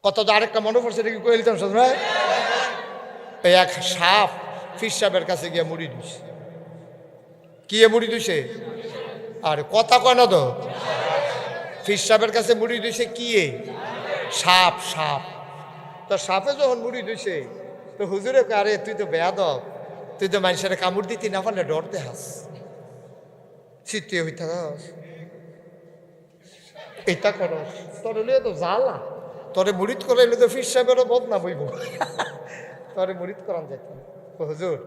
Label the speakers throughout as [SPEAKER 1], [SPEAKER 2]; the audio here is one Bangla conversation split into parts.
[SPEAKER 1] কত তো আরেকটা মনে পড়ছে, এটা কি কয়ে দিতাম শোন ভাই? এই এক সাপ ফির সাহেবের কাছে গিয়ে মুড়ি দিছে। কি মুড়ি দিছে? আর কথা কয় না তো, ফির সাহেবের কাছে মুড়ি দিছে কি? সাপ। সাপ। তো সাপে যখন মুড়ি দিছে তো হুজুরে কয়, আরে তুই তো বেয়াদব, তুই তো মানুষের কামড় দিতি না পারলে ডর দেখাস, চিত্তে হইতে এটা করো, তোর হলে তো জ্বালা, তোরে মুড়িদ করাইলে তো ফির সাহেবেরও বদনাম হইব, তোরে মুড়িদ করান যেত। হুজুর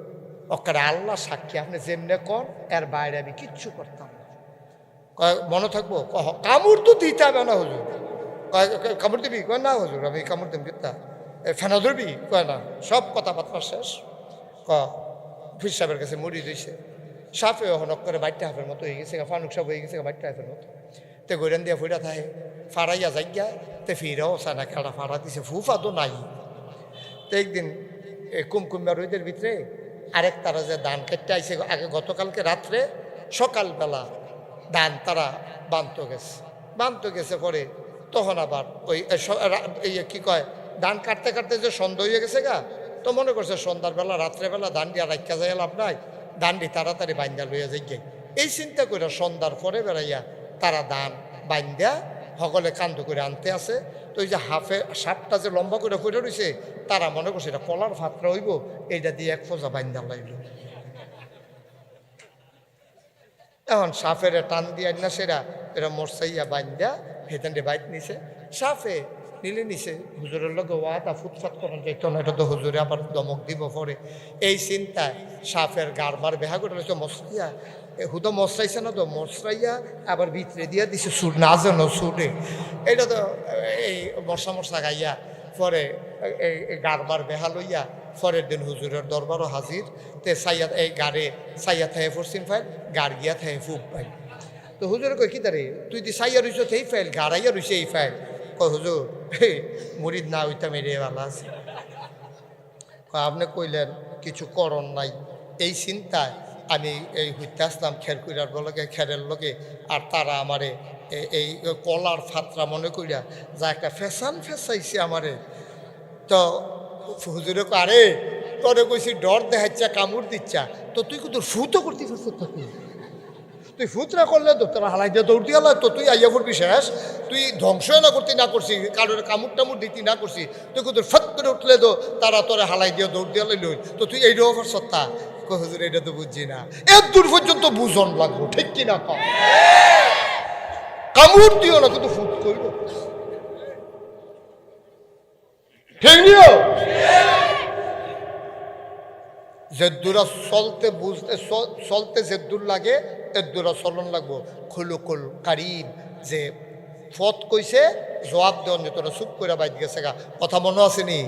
[SPEAKER 1] ওকে আল্লাহ সাক্ষী, আপনি যেমনে কর এর বাইরে আমি কিচ্ছু করতাম না। মনে থাকবো? কামড় তো দিতে হবে না হুজুর। কামড় দিবি? কয় না হুজুর আমি কামড় দিবি। তা ফেনা ধরবি? কয় না। সব কথাবার্তা শেষ। ফির সাহেবের কাছে মুড়ি দিয়েছে। সাপে হনক করে বাইটটা হাফের মতো হয়ে গেছে, ফানুক সাপ হয়ে গেছে বাইটটা হাফের মতো। তে গৈরান দিয়া ফুটা থাকে, ফাড়াইয়া যাইয়া তে ফিরাও সানা খেলা ফাড়া দিছে, ফুফা তো নাই। তো একদিন কুমকুম্বা রোদের ভিতরে আরেক তারা যে ধান কেটে আইসে আগে গতকালকে রাত্রে, সকালবেলা ধান তারা বানতে গেছে পরে তখন আবার ওই কি কয় ধান কাটতে কাটতে যে সন্ধ্যা হয়ে গেছে গা, তো মনে করছে সন্ধ্যার বেলা রাত্রেবেলা ধান দিয়া রাখা যায় লাভ নাই, ধানটি তাড়াতাড়ি বাইন্দা লইয়া যাই। এই চিন্তা করে সন্ধ্যার পরে বেড়াইয়া তারা ধান বাইন্দা সকলে কান্দ করে আনতে আছে। তো ওই যে হাফে সাপটা যে লম্বা করে পড়ে রয়েছে, তারা মনে করছে এটা কলার ফাত্রা হইব, এইটা দিয়ে এক ফোজা বাইন্দা লাইল। এখন সাফের টান দিয়া না সেরা এরা মরসাইয়া বাইন্দা হেতানটি বাইক নিছে। সাফে নিলে নিছে, হুজুরের লোক ওয়াটা ফুটফাট করান যাইত না, এটা তো হুজুরে আবার দমক দিব পরে। এই চিন্তায় সাফের গারবার বেহা করে রয়েছে মশাইয়া, হুদো মশরাইছে না তো মশরাইয়া আবার ভিতরে দিয়া দিছে সুর না যেন সুরে। এটা তো এই মশা গাইয়া পরে এই গারবার বেহা লইয়া পরের দিন হুজুরের দরবারও হাজির। তে সাইয়া এই গাড়ে সাইয়া থাহে পশ্চিম ফাইল, গাড় গিয়া থাহে ফুব পাই। তো হুজুরে কই কি তারে তুই দি সাইয়া রইছ এই ফাইল, গাড়াইয়া রইছে এই ফাইল। কয় হুজুর মুরিদ না হইতা মেরে ভালো আছে। আপনি কইলেন কিছু করণ নাই, এই চিন্তায় আমি এই হইতে আসলাম খেরকুইরার লগে খেরের লগে, আর তারা আমারে এই কলার ফাত্রা মনে করিয়া যা একটা ফেসাইছে আমারে। তো হুজুরে আরে তোরে কইছি ডর দেখাচ্ছা কামড় দিচ্ছা, তো তুই কিন্তু ফুতো করতে পারছো, তুই ফুতরা করলে তো তোরা হালাই দিয়ে দৌড় দিয়ে তো তুই আইয়া ফুটবি শেষ, তুই ধ্বংস না করতে না করছি, কারোর কামড় টামড় দিতে না করছি, তুই কিন্তু ফট করে উঠলে তো তারা তোরে হালাই দিয়ে দৌড় দিয়ে লইল, তো তুই এইটাও আবার সত্তা। হুজুর এটা তো বুঝছি না, এর দূর পর্যন্ত বুঝন লাগবো, ঠিক কিনা কম? কামড় দিও না কিন্তু ফুট করল, ঠিক নিও। যেদুরা চলতে বুঝতে চলতে যেদুর লাগে এদুরা চলন লাগবো। খুলুকুল কারিম যে ফত কইছে জবাব দেওয়ার যে তোরা চুপ করে বাইতে গেছে গা, কথা মনে আসেনি?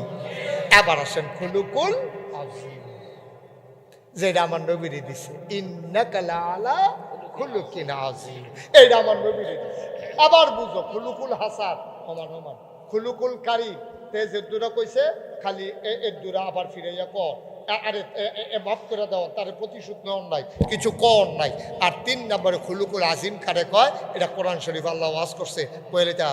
[SPEAKER 1] এবার আসেন খুলুকুল যেটা আমার নবীরে দিছে, ইন্নাকা লাআলা খুলুকিন আযীম, এইটা আমার নবীরে দিছে। আবার বুঝো খুলুকুল হাসান আমার আমার খুলুকুল কারিম তে যেদুরা কইছে খালি এদুরা আবার ফিরাইয়া কর, আরে মাফ করে দেওয়া, তার প্রতিশোধ নেওয়ার নাই, কিছু কর নাই। আর 3 নম্বরে খুলুকুল আজিম কারে কয়, এটা কোরআন শরীফ আল্লাহ ওয়াজ করছে, কইলে তা